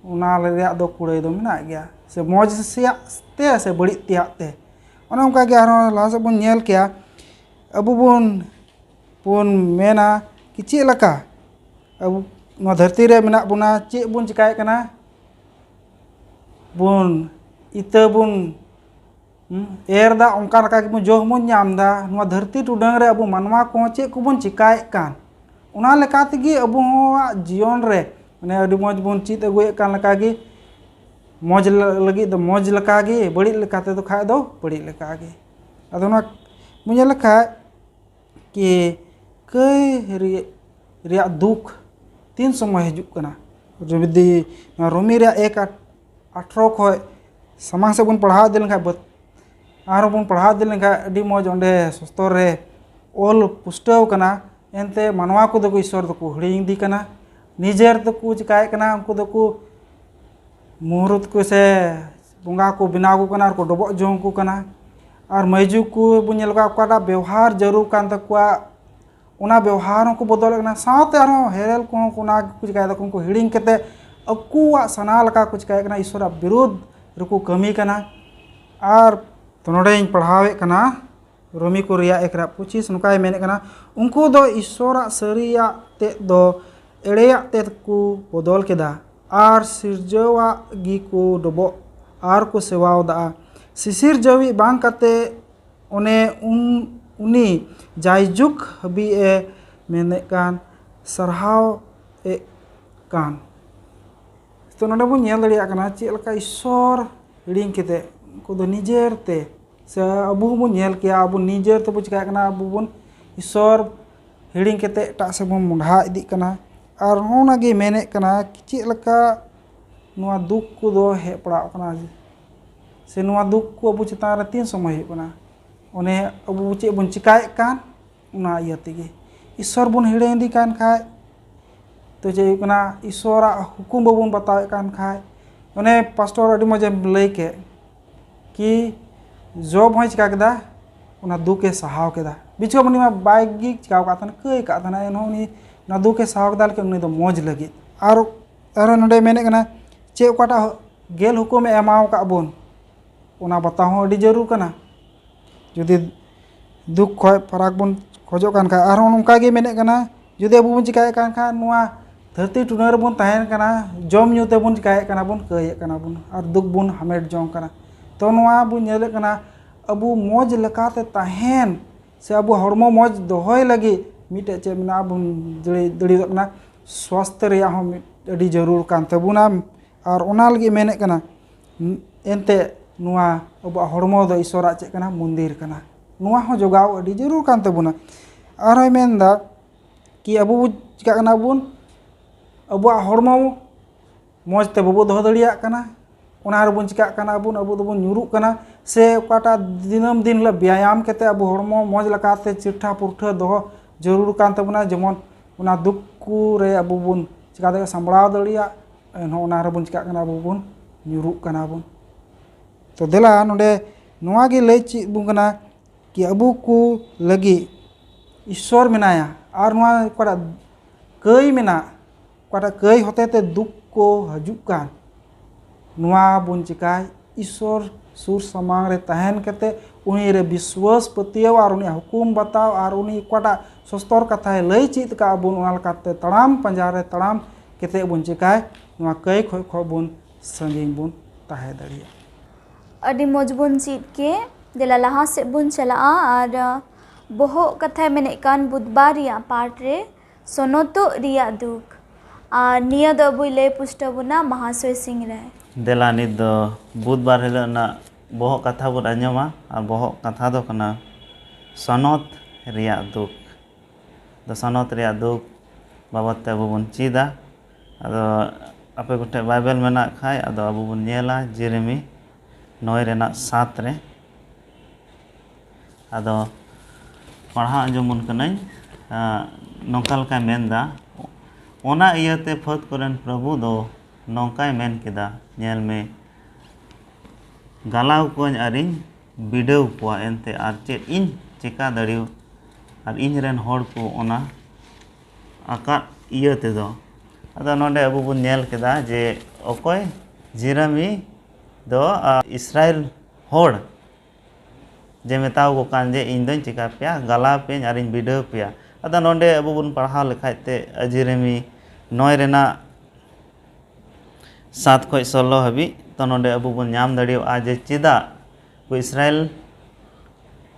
उना रिया दो कुड़े दो मेना गया से मौज से बड़ी तिया ते ओना उनका के आरो लास बुन नेल किया अबु बुन मेना कि चे लका अबु नो धरती रे मेना बुना चे बुन चिकाय कना बुन इते बुन एरदा उनका लका कि बुन जोह मुन नामदा नो धरती टुडंग रे अबु मानवा को चे को बुन चिकाय कान उना लेका तगी अबु जीवन रे माने अडी मौज बुन चित अगुए कान लका गी मौज लगी दो मौज लका गी बड़ी लेका ते तो खाय दो बड़ी लेका गी अदो ना मुझे लका कि कई रिया दुख 3 समय हिजुक कना जुदी रोमी रे 1:18 खय समांग से बुन पढ़ा दिल खा आरो बुन पढ़ा दिल खा अडी मौज ओंडे सस्तर रे ओल पुष्टव कना एनते मानवा को दको ईश्वर दको हड़िंग दी कना निजेर दको चिकाय कना उनको दको मुहूर्त को से बुंगा को बिनाव को कना को डबो जों को कना और मैजू को बुन लगा कोटा व्यवहार जरूर कान तकवा उना व्यवहार को बदल कना साथे आरो हेरेल को कोना कुछ काय दको को हिडिंग केते अकुवा सना लका कुछ काय कना ईश्वर विरोध रुको कमी कना और तोनोडे पढ़ावे कना रोमी को रिया 1:25 नुकाय मेने कना उनको दो ईश्वर सरिया ते दो एड़ेया ते को बदल केदा और सिरजवा गी को डबो और को सेवाव दा सिसिर जवी बांग कते ओने उनी जायजुक हबी ए मेने कान सरहाव ए कान तो नोडे बु नेल दड़िया कना चे लका ईश्वर हिडिंग केते को दो निजेर ते से अबु बु नेल किया अबु निजेर तो बुझ का कना अबु बुन ईश्वर हिडिंग केते टा से बु मुंढा इदी कना और होना गे मेने कना चे लका नुआ दुख को दो हे पड़ा कना से नुआ दुख को अबु चिता रे 3 समय हे कना ओने अबु चे बुन चिकाय कान उना इयतिगे ईश्वर बुन हिडिंग दी कान खाय तो जे कना ईश्वर हुकुम बबुन बतावे कान खाय ओने पास्टर अडी मजे लई के कि जॉब होय चिका केदा उना दुखे सहाव केदा बिचो मनी मा बाइक गी चिकाव का तन कई का तन एनो नि ना दुखे सहाव दाल के उनी दो मौज लगी और नडे मेने कना चे ओकाटा गेल हुकुम एमाव का बोन उना बताहो अडी जरूर कना जुदी दुख खय फराक बोन खोजो कान का और उनका गे मेने कना जुदी अबु बुन चिकाय कान का नुआ धरती टुनर बुन ताहेन कना जम न्यू ते बुन चिकाय कना बुन कय कना बुन और दुख बुन हमेट जों कना तो नुआ बुन नेले कना अबु मौज लकाते ताहेन से अबु हरमो मौज दोहोय लगी मिटे चे मेना बुन दड़ी कना स्वास्थ्य रे हो अडी जरूर कान तबुना और ओना लगी मेने कना एनते नुआ अबु हरमो दो ईश्वर चे कना मंदिर कना नुआ हो जोगाव अडी जरूर कान तबुना और होय मेनदा कि अबु चिका कना बुन अबु हरमो मौज ते बबु दोह दड़िया कना ओना बुन चिका कना बुन अबु दबुन नुरुक कना से ओकाटा दिनम दिन ल व्यायाम केते अबु हरमो मौज लकाते चिट्ठा पुरठा दोह जरूर कान तबुना जेमन ओना दुख को रे अबु बुन चिका दे संबड़ाव दड़िया एनो ओना बुन चिका कना अबु बुन नुरुक कना बुन तो देला नोडे नोआ गे लई ची बुन कना कि अबु को लगी ईश्वर मेनाया और नोआ कोटा कई मेना कोटा कई होते ते दुख को हजूग कान नुआ बुन चिकाय ईश्वर सुर समांग रे तहन कते उनी रे विश्वास पतियाव और उनी हुकुम बताव और उनी कोटा सस्तर कथा लई चित का बुन उना लकाते तड़ाम पंजारे तड़ाम कते बुन चिकाय नुआ कई खोय खो बुन संगिंग बुन ताहे दड़िया अडी मोज बुन चीत के देला लहा से बुन चला और बोहो कथा मेने कान बुधवार या पाठ रे सोनोतो रिया दुख और निया दो बुई ले पुष्टबुना महाशय सिंह रे देला नित दो बुधवार हिलो ना बोहो कथा बुन आंजमा और बोहो कथा दो कना सनत रिया दुख द सनत रिया दुख बाबत ते अबो बुन चीदा अदो आपे गोटे बाइबल मेना खाय अदो अबो बुन नेला जेरेमी 9 रेना 7 रे अदो पढ़ा आंजमुन कनाई नौका लका मेनदा ओना इयाते फत करेन प्रभु दो नौकाय मेन केदा नेल में गालाव कोन आरिन बिडेव को एनते आर चेत इन चिका दड़ियो और इन रेन होड़ को ओना आका इयाते दो अदो नोंडे अबु बुन नेल केदा जे ओकोय जेरेमी दो इस्राएल होड़ जे मेताव को कान जे इन दों चिका पिया गाला पे आरिन बिडेव पिया अदा नोंडे अबु बुन पढ़ाव लेखाय ते जेरेमी 9 रेना 7 खय 16 हबी तो नोंडे अबु बुन नाम दड़ियो जे चिदा को इस्राएल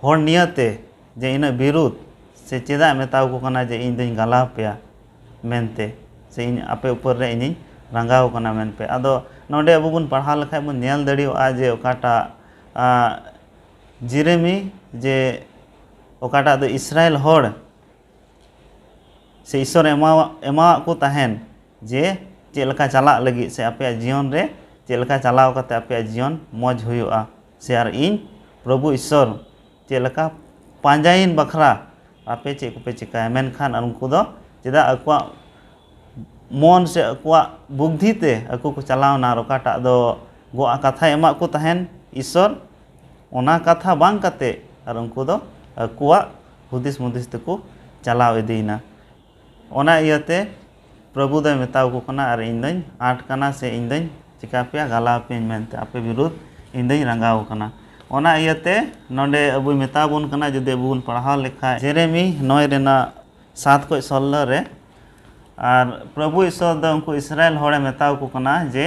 होड़ नियते जे इन विरुद्ध से चिदा मेताव को कना जे इन दों गाला पिया मेनते से इन आपे ऊपर रे इन रंगाव कना मेन पे अदो नोंडे अबु बुन पढ़ाव लेखाय बुन नेल दड़ियो जे ओकाटा जेरेमी जे ओकाटा दो इस्राएल होड़ से ईश्वर एमा को तहन जे चेलका चला लगी से आपे जीवन रे चेलका चलाव कते आपे जीवन मौज हुआ से आर इन प्रभु ईश्वर चेलका पांजाइन बखरा आपे चे को पे चिकाय मेनखान उनको दो चेदा अकुआ मन से अकुआ बुद्धि ते अकु को चलावना रोकाटा दो गो कथा एमा को तहन ईश्वर ओना कथा बांग कते और उनको दो अकुआ हुदिस मुदिस तको चलाव इदीना ओना इयाते प्रभु दो मेताव को कना और इन दों आठ कना से इन दों चिका पे गाला पे मेनते आपे विरुद्ध इन दों रंगाव कना ओना इयाते नोंडे अबु मेता बुन कना जदि अबु बुन पढ़ाव लेखा जेरेमी 9 रेना 7 खय 16 रे और प्रभु ईश्वर दो उनको इस्राएल होड़े मेताव को कना जे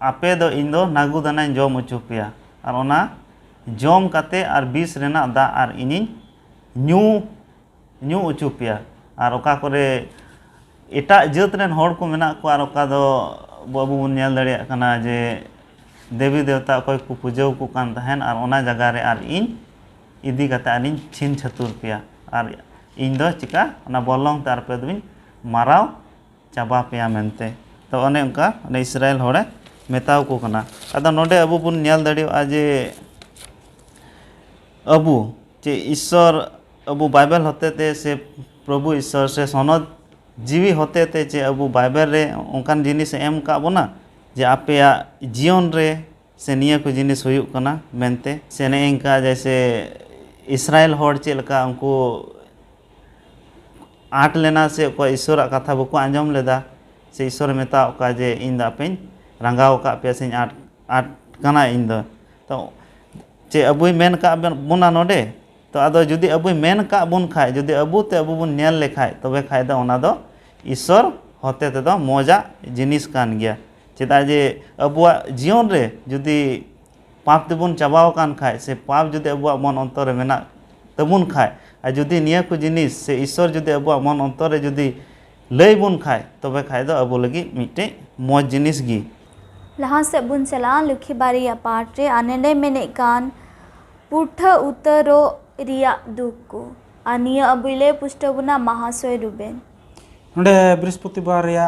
आपे दो इन दो नागु दाना जम उचुपिया और ओना जम कते और 20 रेना दा और इनिन न्यू उचुपिया और ओका करे एटा जात रेन होड़ को मेना को और ओका दो बाबू बुन नेल दड़िया कना जे देवी देवता कोई को पूजाव को कान तहन और ओना जगह रे और इन इदी कते आनिन छिन छतुर पिया और इन दो चिका ओना बोलंग तार पे दुइन माराव चाबा पिया मेनते तो ओने उनका ओने इस्राएल होड़े मेताव को कना अदा नोडे अबु बुन नेल दड़िया जे अबु जे ईश्वर अबु बाइबल होते ते से प्रभु ईश्वर से सनद जीवी होते थे जे अबु बाइबल रे उनकान जिनिस एम का बोना जे आपेया जीवन रे से निया को जिनिस हुयुक कना मेनते से ने इनका जैसे इस्राएल होड़ चेलका उनको आट लेना से को ईश्वर कथा बको आंजम लेदा से ईश्वर मेता का जे इन दा पेन रंगाव का पे से आट कना इन दो तो चे अबुई मेन का बोना नोडे तो आदो जुदी अबुई मेन का बुन खाय जुदी अबु ते अबु बुन नेल लेखाय तबे खाय दो ओना दो ईश्वर होते ते दो मजा जिनिस कान गया चेदा जे अबुआ जीवन रे जुदी पाप तेबुन चाबाव कान खाय से पाप जुदी अबुआ मन अंतर रे मेना तबुन खाय आ जुदी निया को जिनिस से ईश्वर जुदी अबुआ मन अंतर रे जुदी लय बुन खाय तबे खाय दो अबु लगी मिटे मौज जिनिस गी लहा से बुन चला लुखी बारी या पाठ रे आनेडे मेने कान पुठ उतरो रिया दुख को आनिया अबुले पुष्टबुना महाशय रुबेन नोंडे बृहस्पतिवार या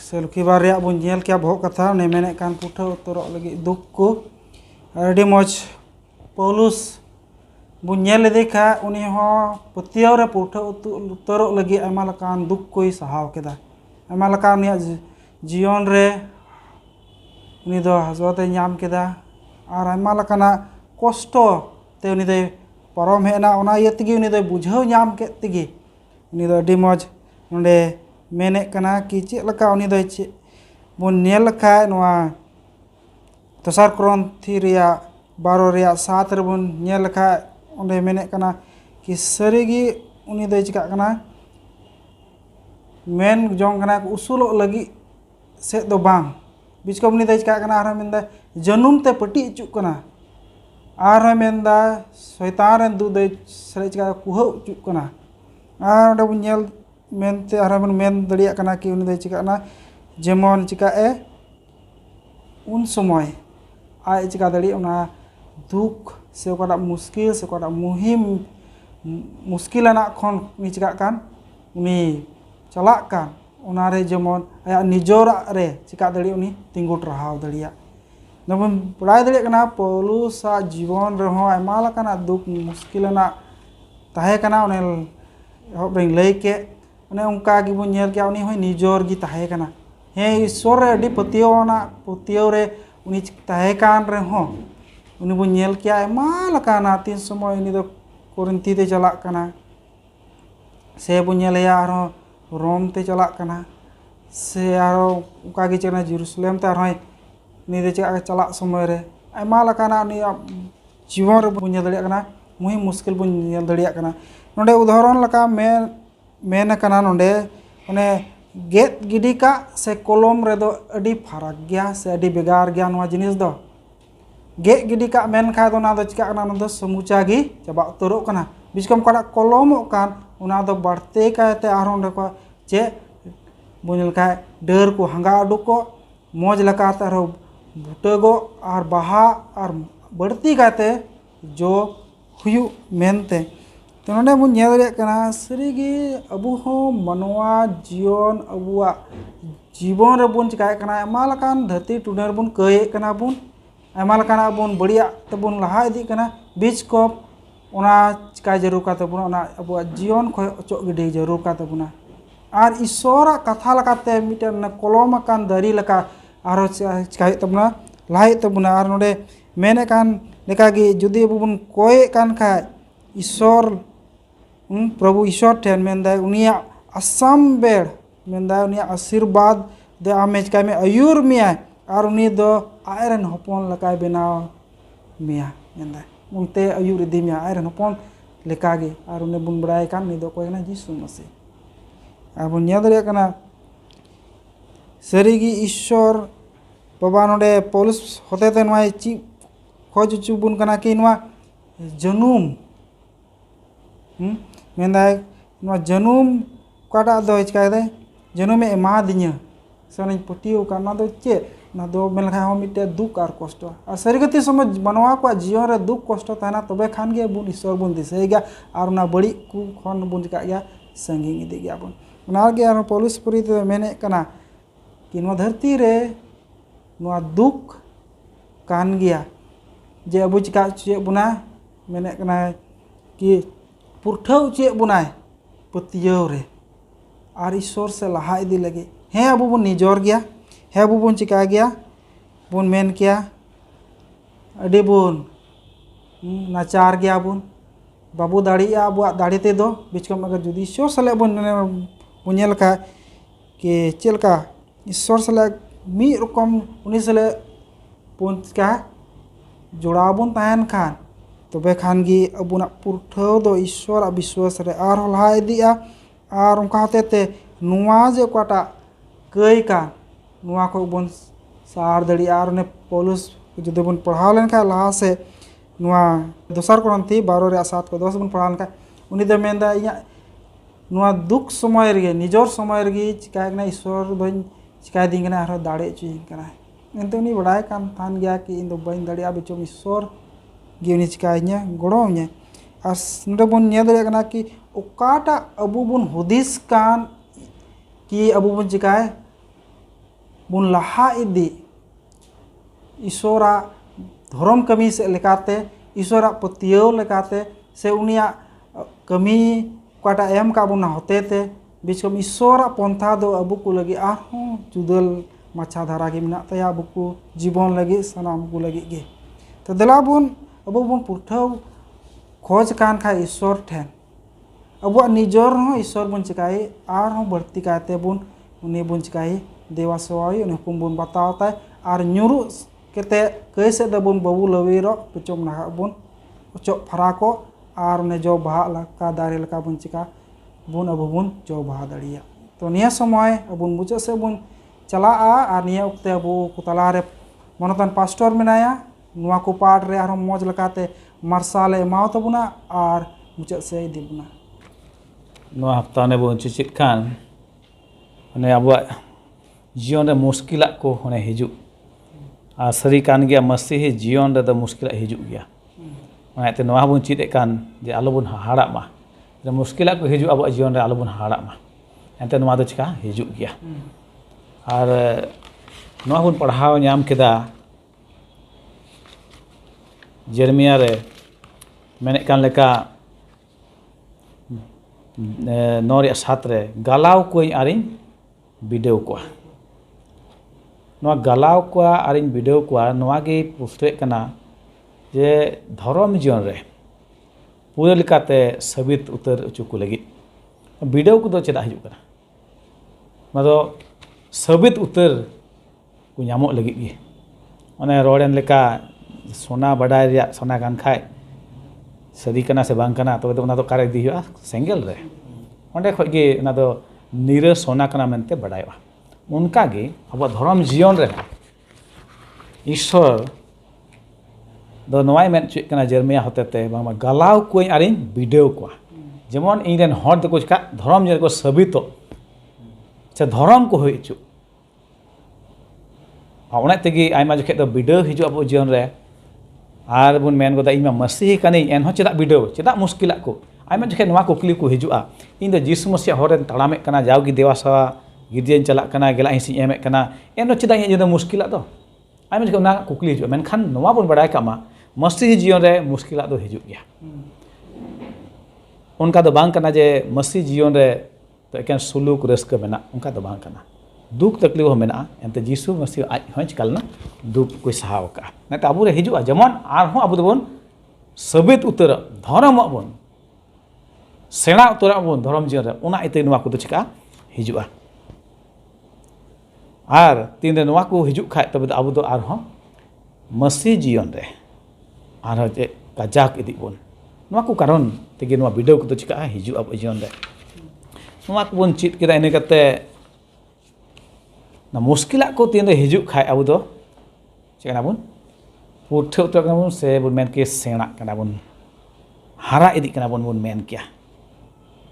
से लुखीबार या बुन नेल क्या बहुत कथा ने मेने कान पुठ उतरो लगी दुख को अडी मौज पौलुस बुन नेल देखा उनी हो पतियाव रे पुठ उतरो लगी आयमा लकान दुख कोई सहाव केदा आयमा लकान या जीवन रे उनी दो हजरते नाम केदा और आयमा लकाना कष्ट ते उनी दे परम हेना ओना इयतगी उनी दो बुझाव नाम केतगी उनी दो अडी मौज नोंडे मेने कना कि चे लका उनी दो bun nyel lekhai noa tosar Korinthi reya 12 reya 7 re bun nyel lekhai onde menek kana ki sarigi uni doy chikak kana men jong kana usulok lagi set do bang bichkom uni doy chikak kana arho menda janum te pati icuk kana arho menda soitan ren du doy sere chikak kuhau icuk kana ar onde bun nyel men te arho bun men daliak kana ki uni doy chikak kana jemon chikak un somoy ai chikak dali ona duk se okada muskil se okada muhim muskil anak khon ni chikak kan uni chalak kan onare jemon aya nijorak re chikak dali uni tinggut rahau daliak nabun prai daliak kana Paulus sa जीवन reho aima lakana duk muskil anak tahe kana one hob ring lay ke one onka gi bun nyel ke uni hoi nijor gi tahe kana he Ishwar re adi patio na patio re uni tahe kan reho uni bun nyel ke aima lakana tin somoy ini do Korinthi te chalak kana se bun nyel ya arho Rom te chalak kana se arho onka gi chena Jerusalem te arho ni de chalak somoy re aima lakana ni जीवन re bun nyel daliak kana muhim muskil bun nyel daliak kana nonde udaharon laka men kana nonde one get gidi ka se kolom re do adi farak gya se adi begar gya noa jinis do get gidi ka men kha do na do chika kana no do samucha gi chaba utorok kana biskom kada kolomok kan una do barte ka te aron de ko che bunil ka der ko hanga adu ko moj laka ta ro butago ar baha ar बढ़ती काते जो हुयु मेनते तो नोंडे बन nyel दाड़ेयाग kana sarigi abu ho manwa jion abuwa जीवन रे बन चिकाय kana aima lakan धरती टुडर बन कय kana बन aima lakan बन बढ़िया तबन लहा इदि kana बीच को ओना चिकाय जरूर का तबन ओना abuwa जीवन खय अचो गिडे जरूर का तबना आर ईश्वर कथा लकाते मिटन कलम कान दरी लका आरो चिकाय तबना लाय तबना आर नोंडे मेने कान लेकागी जुदी बुबुन कोय कान खाय ईश्वर प्रभु ईश्वर ठेन मेनदाय उनिया असम बेड़ मेनदाय उनिया आशीर्वाद दे आमेज काय में अयुर मिया आर उनी दो आयरन हपन लकाय बेनाव मिया मेनदाय उनते अयुर इदी मिया आयरन हपन लेकागी आर उनी बुन बड़ाय कान नि दो कोय ना यीशु मसीह आर बुन ᱧᱮᱞ ᱫᱟᱲᱮᱭᱟᱜ ᱠᱟᱱᱟ ᱥᱟᱹᱨᱤᱜᱮ ईश्वर बाबा नोडे पौलुस होते ते नोय ची खोज चुबुन कना कि नोआ जनुम मेनदाय नोआ जनुम काटा दो चिकाय दे जनुम ए एमा दिnya सने पटियो काना दो चे ना दो मेलखा हो मिटे दुख आर कष्ट आ सरिगति समझ बनवा को जीवन रे दुख कष्ट ताना तबे खान गे बुन ईश्वर बुन दिसे गया आर ना बड़ी कु खन बुन चिका गया संगी इदि गया बुन ना गे आर पौलुस पुरी ते मेने कना कि नोआ धरती रे नोआ दुख कान गया जे अबु चिका चे बुना मेने कना कि पुरठाव चे बुनाय पतियो रे आर ईश्वर से लहा इदी लगे हे अबु बुन निजोर गया हे अबु बुन चिका गया बुन मेन किया अडी बुन नाचार गया बुन बाबू दाड़िया अबु दाड़ी ते दो बिचकम अगर जुदी ईश्वर सले बुन बुनेल का कि चेलका ईश्वर सले मी रकम उनी सले बुन का जोड़ा बुन तहन खान तबे खान गी अबुना पुरठाव दो ईश्वर विश्वास रे आर लहा इदिया आर उनका होते ते नुआ जे कोटा कई कान नुआ को बुन सार दड़ी आर ने पौलुस जुदे बुन पढ़ा लेन का लहा से नुआ दोसर कोरंथी 12 रे 7 को 10 बुन पढ़ा लेन का उनी दे मेंदा इया नुआ दुख समय रे निजोर समय रे चिकाय ना ईश्वर बन चिकाय दिन ना आरो दाड़े चुई कना एंते उनी बड़ाय कान थान गया कि इन दो बन दड़िया बिचो ईश्वर गिवनी चिकायnya गड़ोमnya आर नडे बुन ᱧᱮᱞ दाड़िया कना कि ओकाटा अबु बुन हुदिस कान कि अबु बुन चिकाय बुन लहा इदी ईश्वरा धर्म कमी से लेकाते ईश्वरा पतियो लेकाते से उनिया कमी ओकाटा एम का बुना होते ते बिचकम ईश्वरा पंथा दो अबु को लगी आरहों जुदल माछा धारा के मिना तया बुकु जीवन लगी सनाम को लगी गे तो दला बुन अबु बुन पुरठाव खोज कान खा ईश्वर ठेन अबु निजोर हो ईश्वर बुन चिकाई आर हो बढ़ती काते बुन उनी बुन चिकाई देवा सेवाई उन्हें हुकुम बुन बताओ ताय और nyuruh kete keset da bun babu lawiro pecom nah bun ucok farako और उन्हें जो बहा लका दारे लका बन चिका बुन अब बुन जो बहा दड़िया तो निया समय अबुन मुझे से बुन चला और निया उक्ते अबु कुतला रे मनोतन पास्टर मेनाया नुआ को पाठ रे आरो मौज लकाते मार्साले माओ तबुना और मुझे से इदी बुना नुआ हफ्ता ने बुन चिचित खान ने अबुआ जीवन रे मुश्किला को होने हिजु और सरी कान गया मसीही जीवन रे द मुश्किला हिजु गया ओनाते नवा बुन चित कान जे आलो बुन हाड़ा मा जे मुश्किला को हिजु अब जीवन रे आलो बुन हाड़ा मा एंते नवा दो चिका हिजु गया और नवा बुन पढ़ाव नाम केदा जेरमिया रे मेने कान लेका 9 रे 7 रे गालाव कोई आरिन वीडियो को नवा गालाव को आरिन वीडियो को नवा गे पुस्तक कना जे धर्म जीवन रे पूरे लिकाते साबित उतर उचु को लगी वीडियो को दो चेदा हिजु कना मदो साबित उतर को नामो लगी गे माने रोडन लेका सोना बडाय रिया सोना गान खाय सदी कना से बांग कना तो ना तो कारे दी हुआ सेंगल रे ओंडे खय गे ना तो नीरे सोना कना मेनते बडायवा उनका गे अब धर्म जीवन रे ईश्वर दो नवाय मेन चुक कना जर्मिया होतेते बांग गालाव कोई आरिन वीडियो को जेमन इनरेन हर तो कुछ का धर्म जे को साबितो से धर्म को होय चु ओना तेगी आइमा जखे तो वीडियो हिजु अब जीवन रे आर बुन मेन गोदा इमा मसीही कनी एन हो चेदा वीडियो चेदा मुश्किला को आइमा जखे नवा कुकली को हिजुआ इन दो यीशु मसीह हरेन तड़ामे कना जावगी देवासा गिरजेन चला कना गेला हिसी एमे कना एन चेदा ये दो मुश्किला दो आइमा जखे ना कुकली हिजुआ मेनखान नवा बुन बडाय कामा मसीही जीवन रे मुश्किला दो हिजु गया उनका दो बांग कना जे मसीह जीवन रे तो एकेन सुलूक रस्का मेना उनका दो बांग कना दुख तकलीफ मेना एंते यीशु मसीह आज हंच कलना दुख कोई सहाव का ना तो अबुरे हिजुआ जेमन आर हो अबु दोबन साबित उतर धर्म अबन सेना उतर अबन धर्म जीवन रे उना इते नवा को तो चिका हिजुआ आर तीन रे नवा को हिजु खाय तबे अबु दो आर हो मसीह जीवन रे आर जे काजाक इदी बन नवा को कारण तेगे नवा वीडियो को तो चिका हिजु अब जीवन रे नवा को बन चित केदा इने कते ना मुश्किला को तीन रे हिजु खाय अबु दो चिकना बन पुठे उतर कना बन से बन मेन के सेना कना बन हारा इदी कना बन मेन किया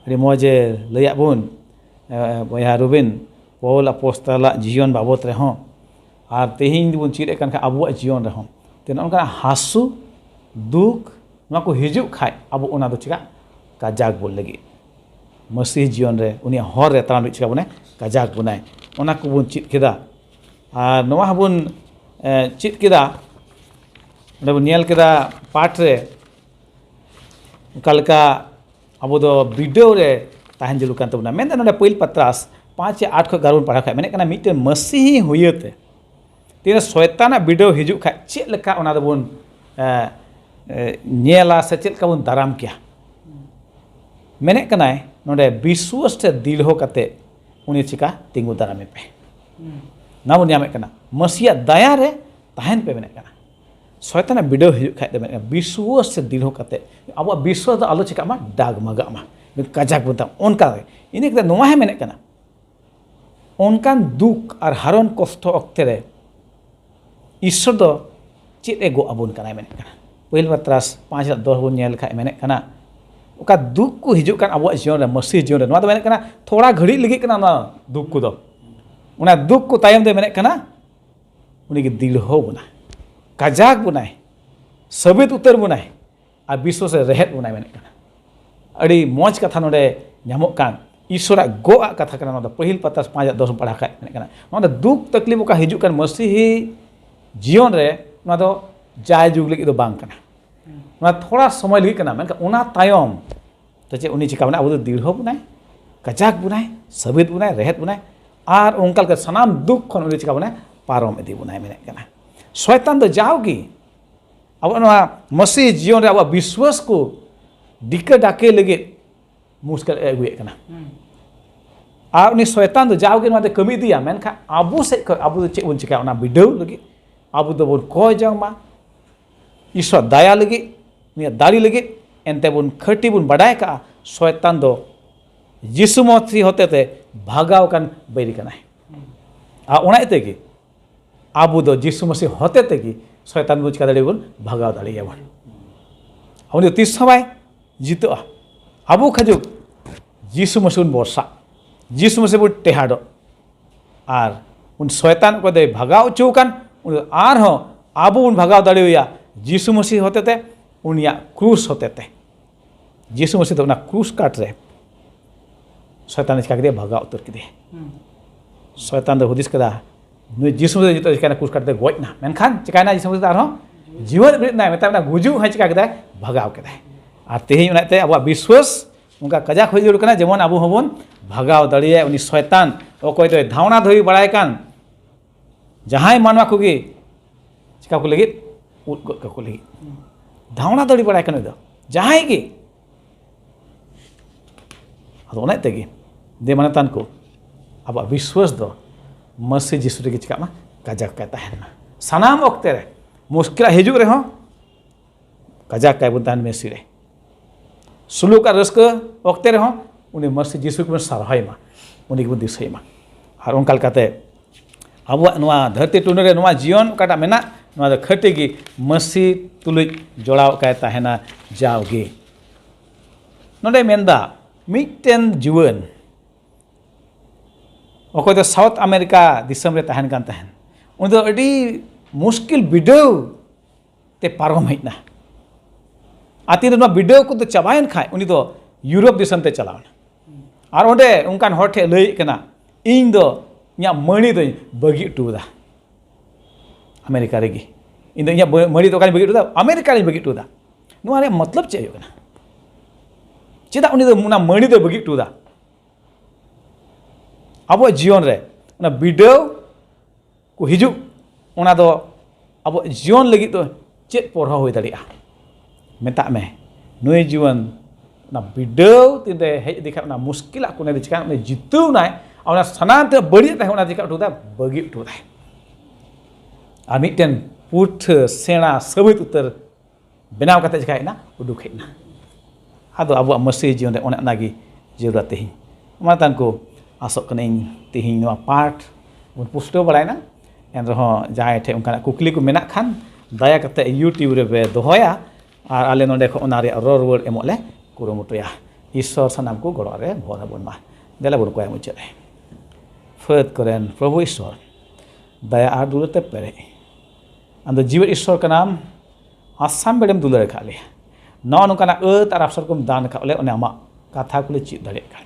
अरे मौजे लया बन बया रुबिन पौल अपोस्तला जीवन बाबत रे हो आर तेहिं बन चित एकान का अबु जीवन रे हो तेन उनका हासु दुख नवा को हिजु खाय अबु ओना दो चिका काजाक बोल लगी मसीह जीवन रे उनी हर रे ताम चिका बने काजाक बनाय ओना को बन चित केदा आर नवा बन चित केदा बन नेल केदा पाठ रे कलका अबु दो वीडियो रे ताहन जलु कान तबना मेन नोडे पहिल पत्रास 5 या 8 को गारुन पढ़ा खाय मेने कना मिटे मसीही होयते तेरे शैताना वीडियो हिजु खाय चेत लेका ओना दो बन नेला से चेत का बन दाराम किया मेने कनाय नोडे विश्वास से दिल हो कते उनी चिका तिंगु दारामे पे ना बन यामे कना मसीहा दया रे ताहन पे मेने कना शैताना वीडियो हिजु खाय दे मेने विश्वास से दिल हो कते अब विश्वास द आलो चिका मा दाग मगा मा काजाक बुता उनका इने के नोवा है मेने कना उनकान दुख और हारन कष्ट अक्ते रे ईश्वर दो चेत एगो अबुन कना मेने कना पहिल पत्रास 5 या 10 बन नेल खाय मेने कना ओका दुख को हिजु कान अब जीवन रे मसीह जीवन रे नोवा दो मेने कना थोड़ा घड़ी लगी कना ना दुख को दो उना दुख को तायम दे मेने कना उनी के दिल हो बना काजाक बनाय साबित उतर बनाय आ विश्वास रे रहत बनाय मेने कना अड़ी मौज कथा नोडे नामो कान ईश्वर गो कथा कना नोडे पहिल पत्रास 5 या 10 पढ़ा खाय मेने कना नोडे दुख तकलीफ का हिजु कान मसीही जीवन रे ना दो जाय जुग लगी दो बांग कना ना थोड़ा समय लगी कना मेनका उना तायम तो चे उनी चिका बना अब दिल हो बनाय काजाक बनाय साबित बनाय रहत बनाय आर उनकल के सनाम दुख खन उनी चिका बनाय पारम इदी बनाय मेने कना शैतान दो जाओगी अब नवा मसीह जीवन रे अब विश्वास को दिक्कत डाके लगे मुश्किल अगुए कना Ar uni syaitan tu jauh ke kami dia menka abu se abu tu cek bun cekak ona bidau lagi abu tu bun koi jang ma Iswar daya lagi ni dari lagi ente bun khati bun badai ka syaitan do Jisu Masih hote te bhagau kan bairi kana ona ite ki abu do Jisu Masih hote te ki syaitan bun cekak dari bun bhagau dari ya bun Auni tis sabai jitu abu khajuk Jisu Masih bun borsa Jisu Masih bun tehado ar un syaitan ko de bhagau chukan un ar ho abu un bhagau dari ya Jisu Masih hote te unia krus hote te Jisu Masih to na krus kat re syaitan iska ke bhagau utar ke de syaitan do hudis kada nu Jisu Masih jito iska na krus kat de goj na menkhan chikaina Jisu Masih ar ho jiwan brit na meta na guju ha chika ke de bhagau ke de ar tehi una te abu biswas उनका कजा खोज जरूर करना जेमन आबू हबन भागाव दड़िए उनी शैतान ओकोय दो धावना धोई बड़ाय कान जहां मानवा कोगे चिका को लगी उट को लगी धावना दड़ी बड़ाय कान दो जहां की अदो ओने तेगी दे माने तान को अब विश्वास दो मसी जिसु रे चिका मा कजा का तहना सनाम वक्त रे मुश्किल हिजुग रे हो कजा का बुतान मेसी रे सुलूक और रस्क वक्ते रहो उन्हें मर्सी जिसु को सारहाय मा उन्हीं को दिसै मा और उनकाल काते अब नवा धरती टुनरे नवा जीवन काटा मेना नवा द खटे की मर्सी तुलुज जोड़ाव का तहना जाओगे नोडे मेंदा मिटेन जीवन ओको दो साउथ अमेरिका दिसम रे तहन कान तहन उन दो अडी मुश्किल बिडव ते पारम हैना आती रे वीडियो को तो चाबायन खाय उनी तो यूरोप दिसम ते चलावन और ओंडे उनकान हर ठे लई कना इन दो nya मणि दो बगी टुदा अमेरिका रेगी इन दो nya मणि तो कानी बगी टुदा अमेरिका रे बगी टुदा नुआ रे मतलब चे होना चेदा उनी दो मुना मणि दो बगी टुदा अब जीवन रे ना वीडियो को हिजु ओना दो अब जीवन लगी तो चेत पढ़ा होय दाड़िया मेता में नुई जीवन ना बिडव तिंदे हेज दिखा ना मुश्किल को ने चिका ने जितु नाय और सनान ते बड़ी ते होना दिखा टुदा बगी टुदा आ मिटेन पुठ सेना सबित उतर बनाव कते चिका ना उडुक हेना आदो अब मसी जीवन रे ओना नागी जरूरत ही मातान को आसक कने तिहि नो पाठ उन पुष्टो बड़ायना एन रहो जाय ठे उनका कुकली को मेना खान दया कते यूट्यूब रे बे दोहया और आले नोडे को ओना रे रोर एमोले कुरुमुटुया ईश्वर सनाम को गड़ो रे भर हबन मा देला बन कोय मुचे रे फत करेन प्रभु ईश्वर दया आर दुलते पेरे अंद जीव ईश्वर का नाम आसाम बेडम दुलरे खाले न नोकाना और अवसर को दान खाले ओने आमा कथा को चित दड़े कान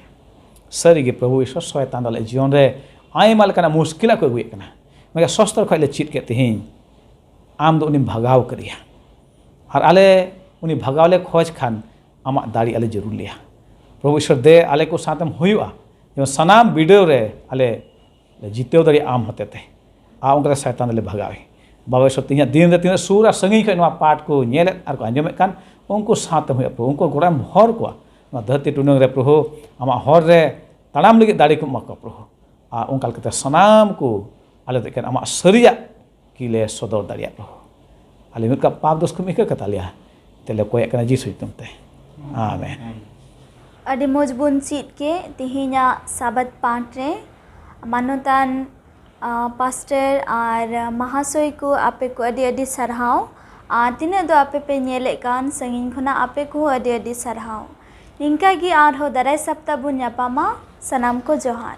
सरीगे प्रभु ईश्वर शयतान दले जीवन रे आयमा लकाना मुश्किल को हुए कना मगे शस्त्र खले चित के तिहिं आम दो उनी भगाव करिया और आले उनी भगावले खोज खान आमा दाड़ी आले जरूर लिया प्रभु ईश्वर दे आले को साथम हुआ जो सनाम वीडियो रे आले जीतेव दाड़ी आम होते थे आ उनका शैतान ले भगावे बाबा ईश्वर तिया दिन रे तिना सूरा संगी खै नवा पाठ को नेले आर को अंजमे कान उनको साथम हुआ प्रभु उनको गोराम हर को ना धरती टुनंग रे प्रभु आमा हर रे ताड़ाम लगे दाड़ी को मक प्रभु आ उनका कते सनाम को आले ते आमा सरिया किले सदर दाड़िया प्रभु आले मिका पाप दोष को मिका कतालिया तेले कोय कना जीसु तुमते आमेन अडी मजबून चीत के तिहिना साबत पाठ रे मानोतान पास्टर और महाशय को आपे को अडी अडी सरहाव तिना दो आपे पे नेले कान संगिन खना आपे को अडी अडी सरहाव निंका गी आर हो दराय सप्ताह बुन यापामा सनाम को जोहार।